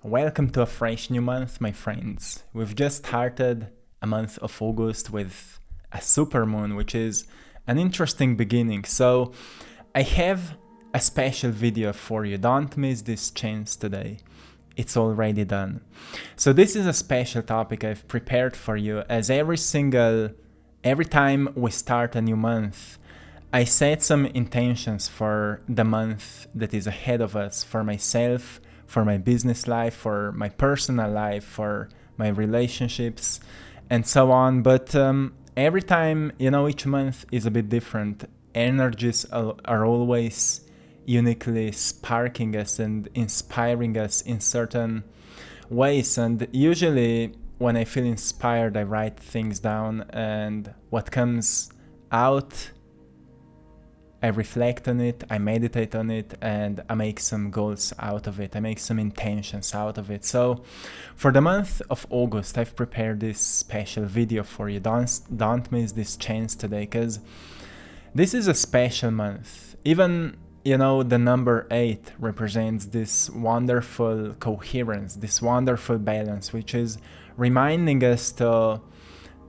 Welcome to a fresh new month, my friends. We've just started a month of August with a supermoon, which is an interesting beginning. So I have a special video for you. Don't miss this chance today. It's already done. So this is a special topic I've prepared for you, as every time we start a new month, I set some intentions for the month that is ahead of us, for myself, for my business life, for my personal life, for my relationships, and so on. But every time, each month is a bit different. Energies are always uniquely sparking us and inspiring us in certain ways. And usually when I feel inspired, I write things down, and what comes out, I reflect on it, I meditate on it, and I make some goals out of it. I make some intentions out of it. So for the month of August, I've prepared this special video for you. Don't miss this chance today, because this is a special month. Even, the number 8 represents this wonderful coherence, this wonderful balance, which is reminding us to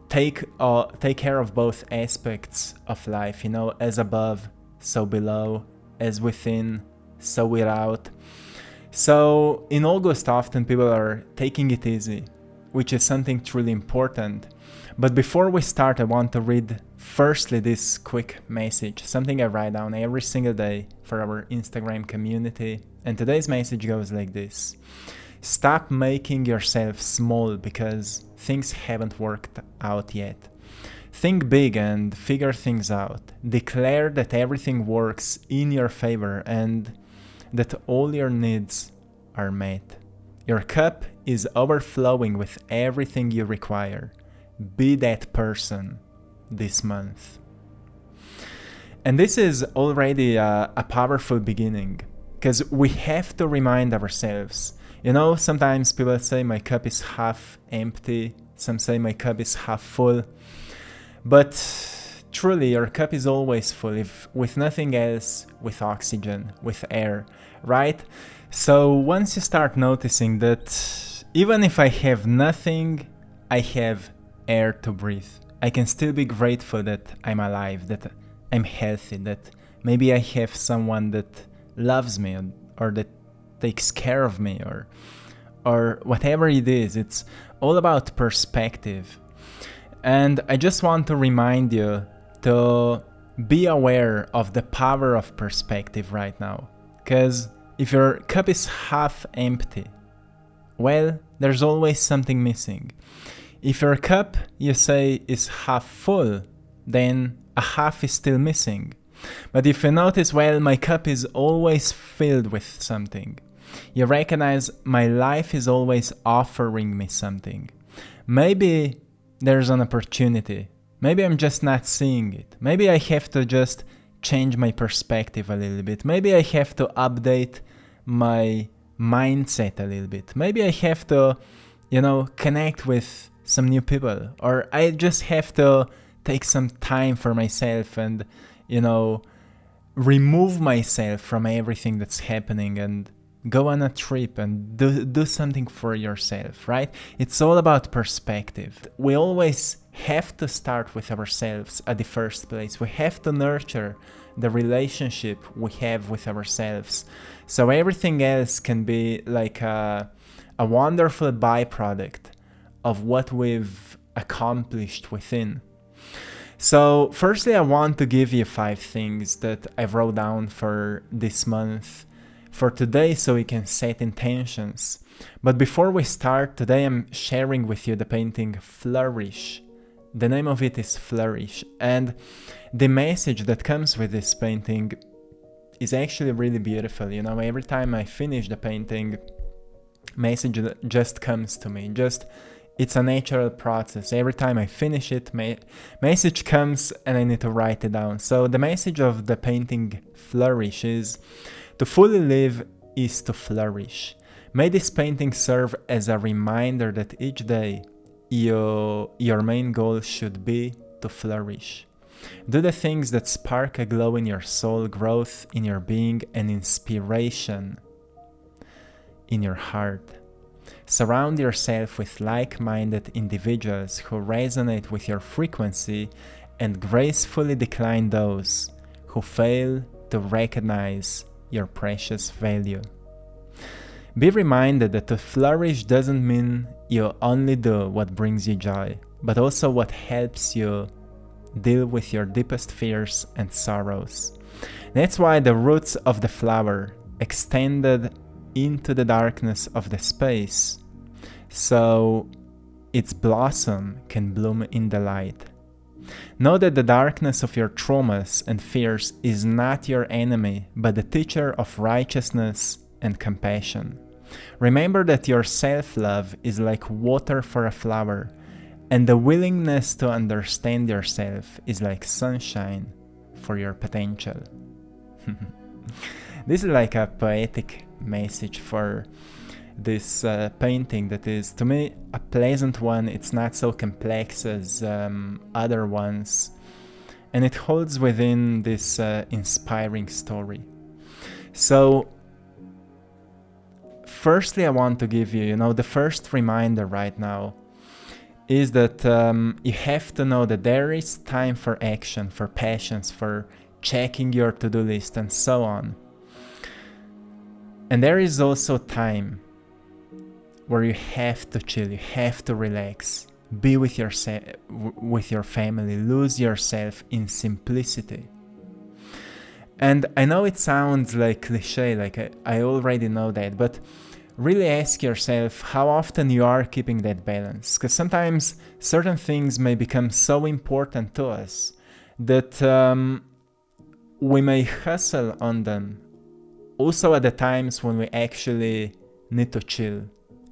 take care of both aspects of life, as above, so below, as within, so without. So in August, often people are taking it easy, which is something truly important. But before we start, I want to read firstly this quick message, something I write down every single day for our Instagram community. And today's message goes like this: stop making yourself small because things haven't worked out yet. Think big and figure things out. Declare that everything works in your favor and that all your needs are met. Your cup is overflowing with everything you require. Be that person this month. And this is already a powerful beginning, because we have to remind ourselves. Sometimes people say my cup is half empty. Some say my cup is half full. But truly, your cup is always full, if with nothing else, with oxygen, with air, right? So once you start noticing that even if I have nothing, I have air to breathe. I can still be grateful that I'm alive, that I'm healthy, that maybe I have someone that loves me or that takes care of me or whatever it is. It's all about perspective. And I just want to remind you to be aware of the power of perspective right now. Because if your cup is half empty, well, there's always something missing. If your cup, you say, is half full, then a half is still missing. But if you notice, well, my cup is always filled with something. You recognize my life is always offering me something. Maybe there's an opportunity. Maybe I'm just not seeing it. Maybe I have to just change my perspective a little bit. Maybe I have to update my mindset a little bit. Maybe I have to, connect with some new people. Or I just have to take some time for myself and, remove myself from everything that's happening and go on a trip and do something for yourself, right? It's all about perspective. We always have to start with ourselves at the first place. We have to nurture the relationship we have with ourselves. So everything else can be like a wonderful byproduct of what we've accomplished within. So firstly, I want to give you 5 things that I wrote down for this month, for today, so we can set intentions. But before we start, today I'm sharing with you the painting Flourish. The name of it is Flourish, and the message that comes with this painting is actually really beautiful. Every time I finish the painting, message just comes to me. It's a natural process. Every time I finish it, message comes and I need to write it down. So the message of the painting Flourish is: to fully live is to flourish. May this painting serve as a reminder that each day your main goal should be to flourish. Do the things that spark a glow in your soul, growth in your being, and inspiration in your heart. Surround yourself with like-minded individuals who resonate with your frequency and gracefully decline those who fail to recognize your precious value. Be reminded that to flourish doesn't mean you only do what brings you joy, but also what helps you deal with your deepest fears and sorrows. That's why the roots of the flower extended into the darkness of the space, so its blossom can bloom in the light. Know that the darkness of your traumas and fears is not your enemy, but the teacher of righteousness and compassion. Remember that your self-love is like water for a flower, and the willingness to understand yourself is like sunshine for your potential. This is like a poetic message for this painting that is, to me, a pleasant one. It's not so complex as other ones, and it holds within this inspiring story. So firstly, I want to give you, the first reminder right now is that you have to know that there is time for action, for passions, for checking your to-do list and so on. And there is also time where you have to chill, you have to relax, be with your family, lose yourself in simplicity. And I know it sounds like cliche, like I already know that, but really ask yourself how often you are keeping that balance. Because sometimes certain things may become so important to us that we may hustle on them. Also at the times when we actually need to chill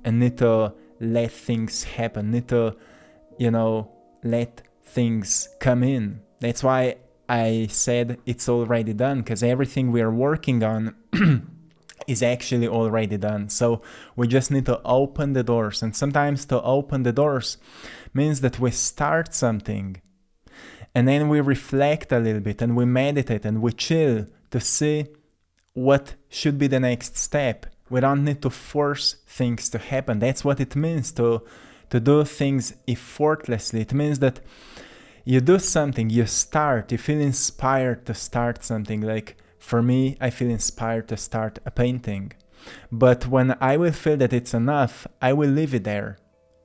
and need to let things happen, need to, let things come in. That's why I said it's already done, because everything we are working on is actually already done. So we just need to open the doors. And sometimes to open the doors means that we start something and then we reflect a little bit and we meditate and we chill to see what should be the next step. We don't need to force things to happen. That's what it means to do things effortlessly. It means that you do something, you start, you feel inspired to start something. Like for me, I feel inspired to start a painting. But when I will feel that it's enough, I will leave it there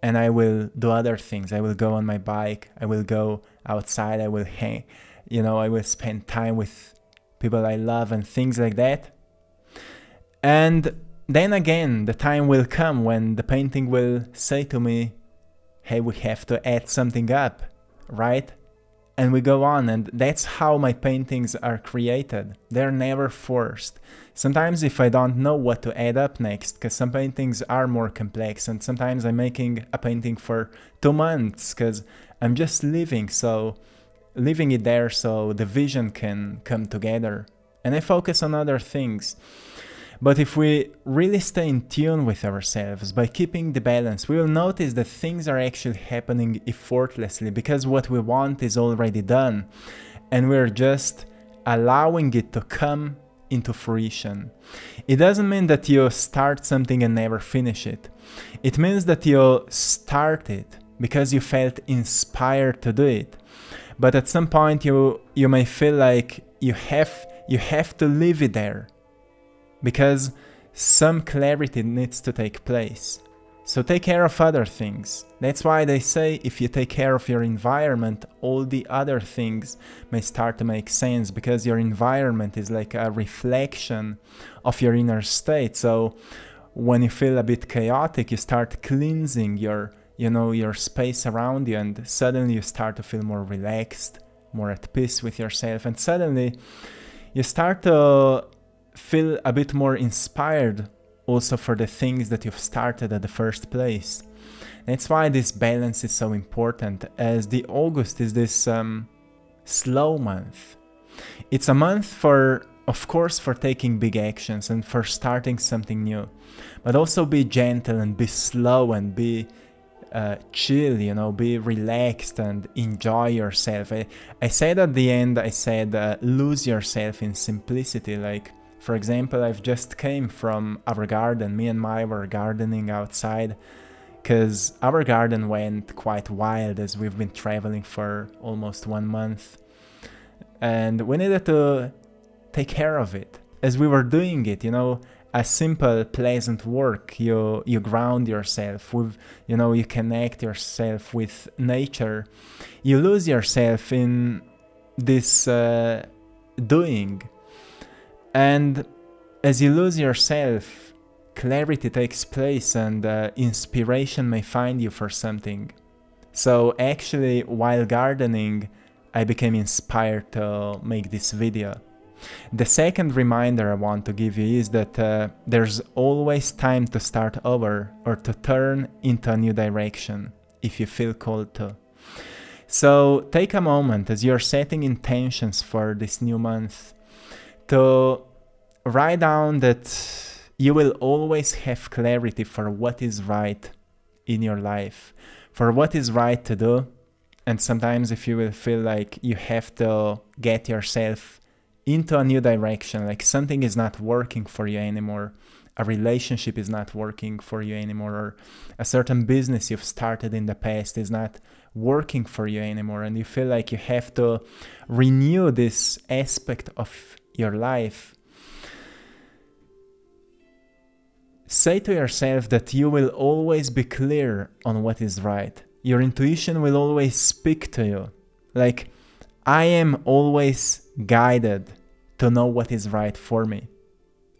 and I will do other things. I will go on my bike, I will go outside, I will hang, I will spend time with people I love and things like that. And then again, the time will come when the painting will say to me, hey, we have to add something up, right? And we go on, and that's how my paintings are created. They're never forced. Sometimes if I don't know what to add up next, because some paintings are more complex, and sometimes I'm making a painting for 2 months because I'm just leaving it there so the vision can come together. And I focus on other things. But if we really stay in tune with ourselves by keeping the balance, we will notice that things are actually happening effortlessly because what we want is already done and we're just allowing it to come into fruition. It doesn't mean that you start something and never finish it. It means that you start it because you felt inspired to do it. But at some point you may feel like you have to leave it there, because some clarity needs to take place. So take care of other things. That's why they say if you take care of your environment, all the other things may start to make sense, because your environment is like a reflection of your inner state. So when you feel a bit chaotic, you start cleansing your space around you, and suddenly you start to feel more relaxed, more at peace with yourself, and suddenly you start to feel a bit more inspired also for the things that you've started at the first place. That's why this balance is so important, as the August is this slow month. It's a month for taking big actions and for starting something new, but also be gentle and be slow and be chill, be relaxed and enjoy yourself. I said at the end, lose yourself in simplicity. Like, For example, I've just came from our garden. Me and Mai were gardening outside because our garden went quite wild as we've been traveling for almost 1 month. And we needed to take care of it. As we were doing it, a simple, pleasant work, you ground yourself with, you connect yourself with nature. You lose yourself in this doing. And as you lose yourself, clarity takes place and inspiration may find you for something. So actually, while gardening, I became inspired to make this video. The second reminder I want to give you is that there's always time to start over or to turn into a new direction if you feel called to. So take a moment as you're setting intentions for this new month to write down that you will always have clarity for what is right in your life, for what is right to do. And sometimes if you will feel like you have to get yourself into a new direction, like something is not working for you anymore, a relationship is not working for you anymore, or a certain business you've started in the past is not working for you anymore, and you feel like you have to renew this aspect of your life, say to yourself that you will always be clear on what is right. Your intuition will always speak to you. Like, I am always guided to know what is right for me.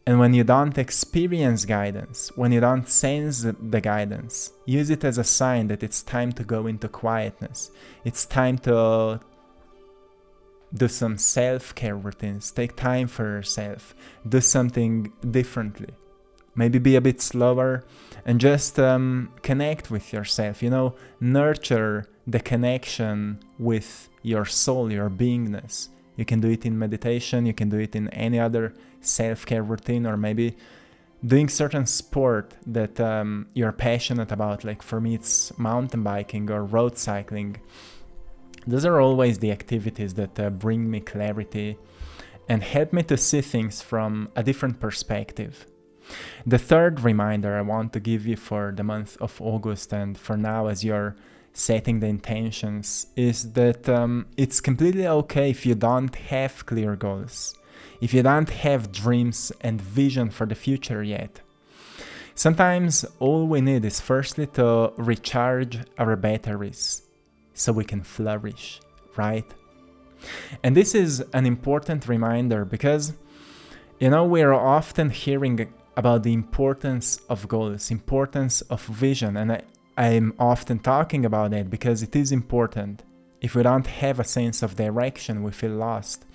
And when you don't experience guidance, when you don't sense the guidance, use it as a sign that it's time to go into quietness. It's time to do some self-care routines. Take time for yourself. Do something differently. Maybe be a bit slower and just connect with yourself. Nurture the connection with your soul, your beingness. You can do it in meditation, you can do it in any other self-care routine, or maybe doing certain sport that you're passionate about. Like for me, it's mountain biking or road cycling. Those are always the activities that bring me clarity and help me to see things from a different perspective. The third reminder I want to give you for the month of August and for now as you're setting the intentions is that it's completely okay if you don't have clear goals, if you don't have dreams and vision for the future yet. Sometimes all we need is firstly to recharge our batteries so we can flourish, right? And this is an important reminder because, we are often hearing about the importance of goals, importance of vision, and I'm often talking about it because it is important. If we don't have a sense of direction, we feel lost.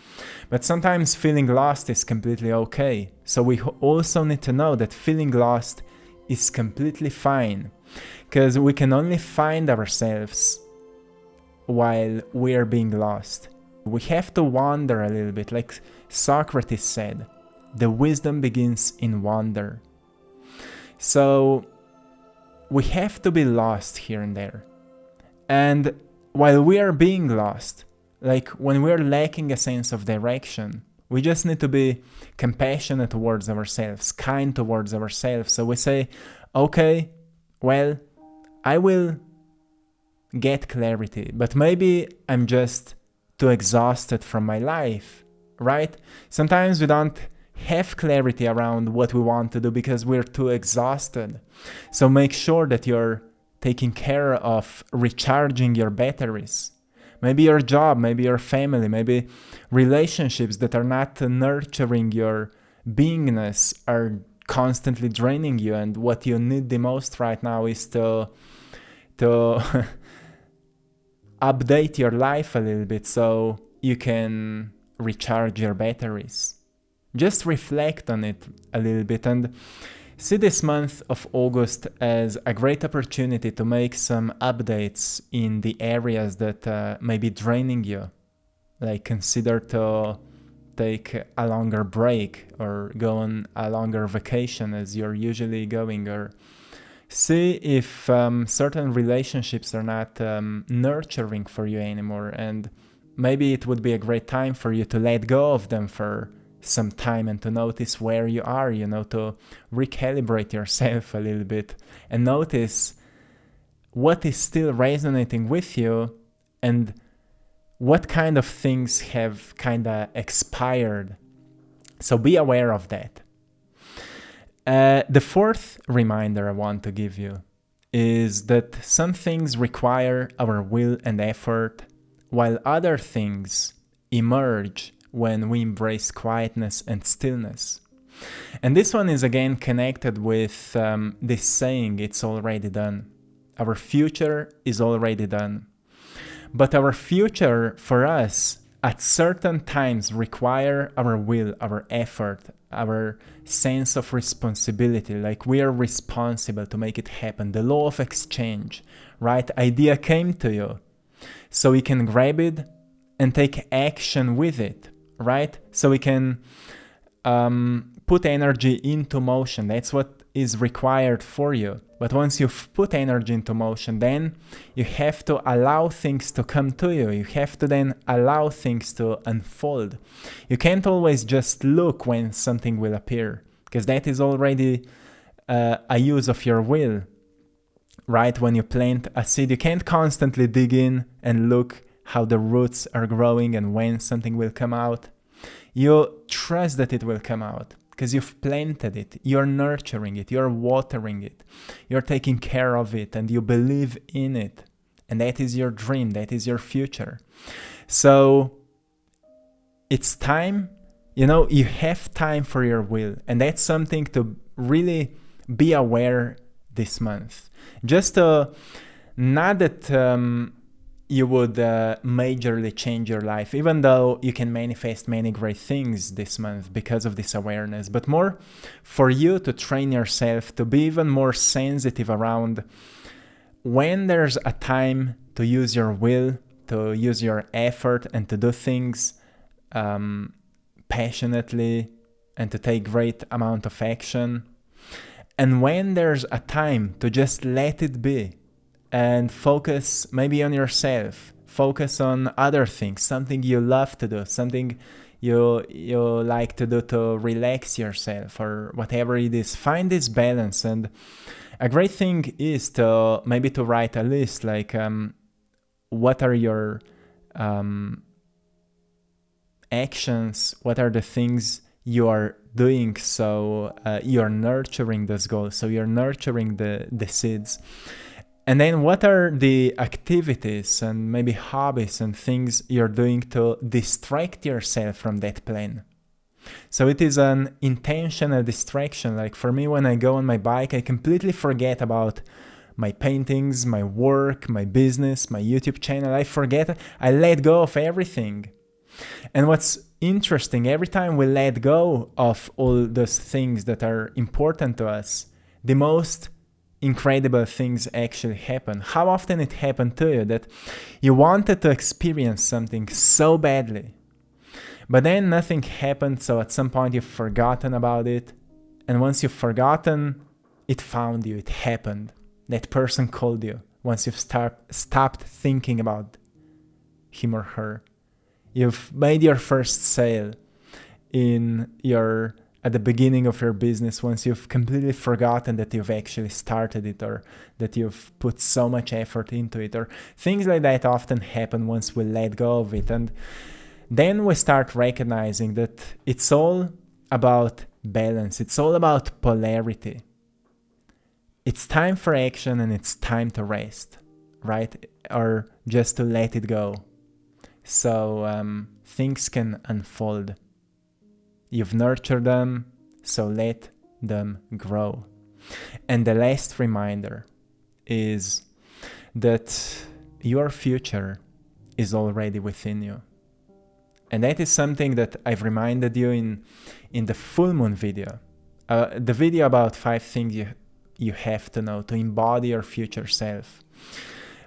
But sometimes feeling lost is completely okay. So we also need to know that feeling lost is completely fine, because we can only find ourselves while we are being lost. We have to wander a little bit, like Socrates said. The wisdom begins in wonder. So we have to be lost here and there. And while we are being lost, like when we're lacking a sense of direction, we just need to be compassionate towards ourselves, kind towards ourselves. So we say, okay, well, I will get clarity, but maybe I'm just too exhausted from my life, right? Sometimes we don't have clarity around what we want to do because we're too exhausted. So make sure that you're taking care of recharging your batteries. Maybe your job, maybe your family, maybe relationships that are not nurturing your beingness are constantly draining you, and what you need the most right now is to update your life a little bit so you can recharge your batteries. Just reflect on it a little bit and see this month of August as a great opportunity to make some updates in the areas that may be draining you. Like consider to take a longer break or go on a longer vacation as you're usually going, or see if certain relationships are not nurturing for you anymore, and maybe it would be a great time for you to let go of them for some time and to notice where you are, to recalibrate yourself a little bit and notice what is still resonating with you and what kind of things have kind of expired. So be aware of that. The fourth reminder I want to give you is that some things require our will and effort, while other things emerge when we embrace quietness and stillness. And this one is again connected with this saying, it's already done. Our future is already done. But our future for us at certain times require our will, our effort, our sense of responsibility, like we are responsible to make it happen. The law of exchange, right? Idea came to you, so we can grab it and take action with it, right? So we can put energy into motion. That's what is required for you. But once you've put energy into motion, then you have to allow things to come to you. You have to then allow things to unfold. You can't always just look when something will appear, because that is already a use of your will, right? When you plant a seed, you can't constantly dig in and look how the roots are growing and when something will come out. You trust that it will come out, because you've planted it, you're nurturing it, you're watering it, you're taking care of it, and you believe in it. And that is your dream, that is your future. So it's time, you have time for your will. And that's something to really be aware this month. Just not that you would majorly change your life, even though you can manifest many great things this month because of this awareness, but more for you to train yourself to be even more sensitive around when there's a time to use your will, to use your effort, and to do things passionately and to take great amount of action, and when there's a time to just let it be and focus maybe on yourself, focus on other things, something you love to do, something you like to do to relax yourself, or whatever it is. Find this balance. And a great thing is to maybe to write a list, like what are your actions, what are the things you are doing, so you're nurturing those goals, so you're nurturing the seeds. And then what are the activities and maybe hobbies and things you're doing to distract yourself from that plan? So it is an intentional distraction. Like for me, when I go on my bike, I completely forget about my paintings, my work, my business, my YouTube channel. I let go of everything. And what's interesting, every time we let go of all those things that are important to us, the most incredible things actually happen. How often it happened to you that you wanted to experience something so badly, but then nothing happened, so at some point you've forgotten about it, and once you've forgotten, it found you, it happened. That person called you. Once you've stopped thinking about him or her, you've made your first sale at the beginning of your business, once you've completely forgotten that you've actually started it, or that you've put so much effort into it, or things like that often happen once we let go of it. And then we start recognizing that it's all about balance. It's all about polarity. It's time for action and it's time to rest, right? Or just to let it go. So things can unfold. You've nurtured them, so let them grow. And the last reminder is that your future is already within you. And that is something that I've reminded you in the full moon video. The video about 5 things you have to know to embody your future self.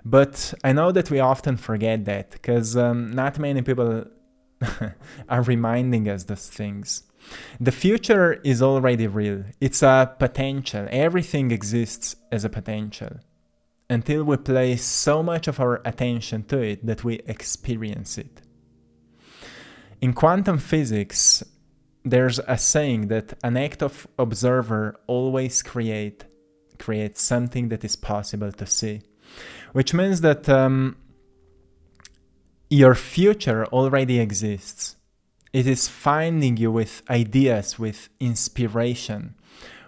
But I know that we often forget that, because not many people are reminding us those things. The future is already real. It's a potential. Everything exists as a potential until we place so much of our attention to it that we experience it. In quantum physics, there's a saying that an active observer always creates something that is possible to see, which means that your future already exists. It is finding you with ideas, with inspiration,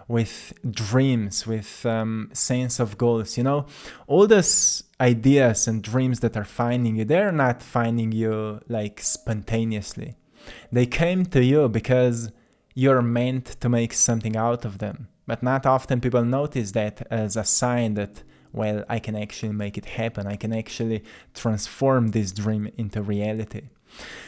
with dreams, with sense of goals. You know, all those ideas and dreams that are finding you, they're not finding you like spontaneously. They came to you because you're meant to make something out of them. But not often people notice that as a sign that, well, I can actually make it happen. I can actually transform this dream into reality.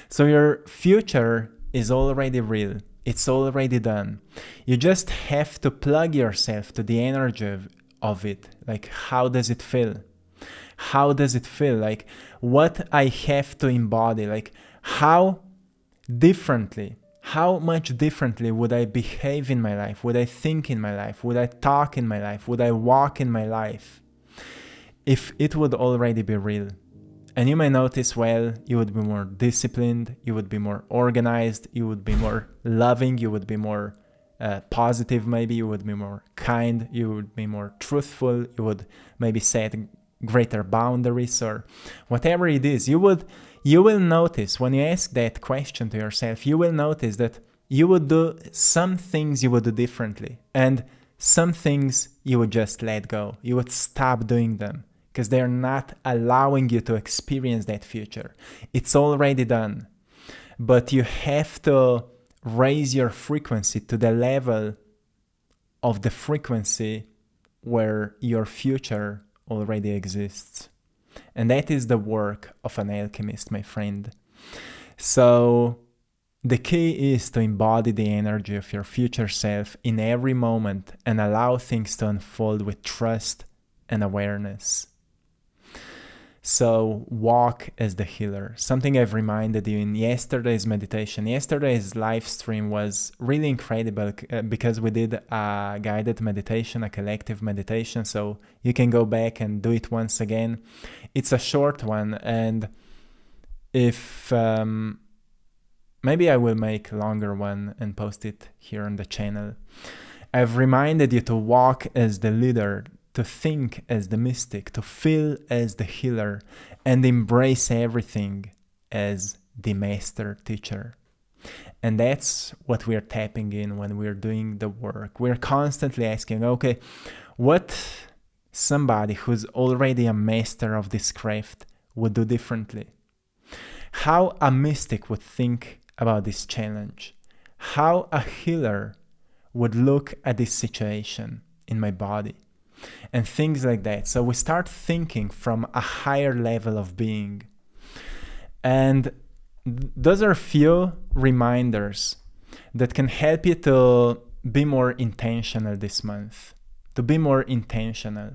So your future is already real. It's already done. You just have to plug yourself to the energy of it. Like, how does it feel? How does it feel? Like, what I have to embody? Like, how much differently would I behave in my life? Would I think in my life? Would I talk in my life? Would I walk in my life? If it would already be real. And you may notice, well, you would be more disciplined, you would be more organized, you would be more loving, you would be more positive maybe, you would be more kind, you would be more truthful, you would maybe set greater boundaries or whatever it is. You will notice when you ask that question to yourself, you will notice that you would do some things you would do differently, and some things you would just let go. You would stop doing them because they're not allowing you to experience that future. It's already done. But you have to raise your frequency to the level of the frequency where your future already exists. And that is the work of an alchemist, my friend. So the key is to embody the energy of your future self in every moment and allow things to unfold with trust and awareness. So walk as the healer. Something I've reminded you in yesterday's meditation. Yesterday's live stream was really incredible because we did a guided meditation, a collective meditation. So you can go back and do it once again. It's a short one, and if maybe I will make a longer one and post it here on the channel. I've reminded you to walk as the leader, to think as the mystic, to feel as the healer, and embrace everything as the master teacher. And that's what we're tapping in when we're doing the work. We're constantly asking, okay, what somebody who's already a master of this craft would do differently? How a mystic would think about this challenge? How a healer would look at this situation in my body? And things like that. So we start thinking from a higher level of being. And those are few reminders that can help you to be more intentional this month, to be more intentional.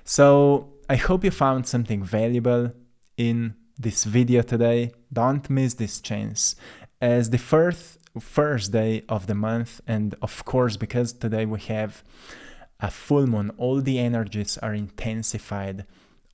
So I hope you found something valuable in this video today. Don't miss this chance. As the first day of the month, and of course, because today we have a full moon, all the energies are intensified.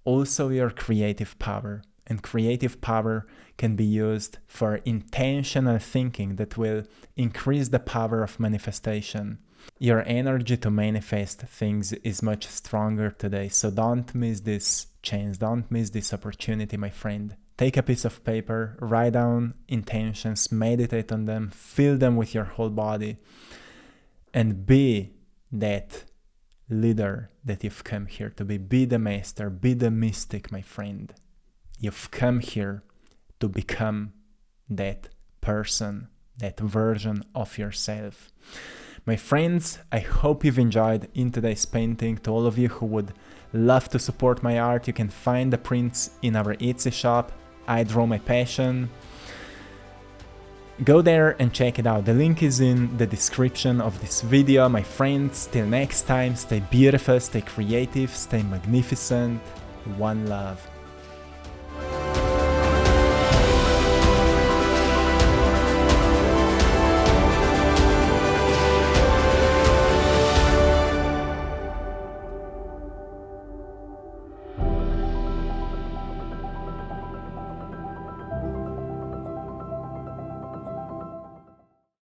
Also your creative power. And creative power can be used for intentional thinking that will increase the power of manifestation. Your energy to manifest things is much stronger today. So don't miss this chance. Don't miss this opportunity, my friend. Take a piece of paper, write down intentions, meditate on them, feel them with your whole body, and be that leader that you've come here to be. Be the master, be the mystic, my friend. You've come here to become that person, that version of yourself. My friends, I hope you've enjoyed in today's painting. To all of you who would love to support my art, you can find the prints in our Etsy shop, I Draw My Passion. Go there and check it out. The link is in the description of this video. My friends, till next time, stay beautiful, stay creative, stay magnificent. One love.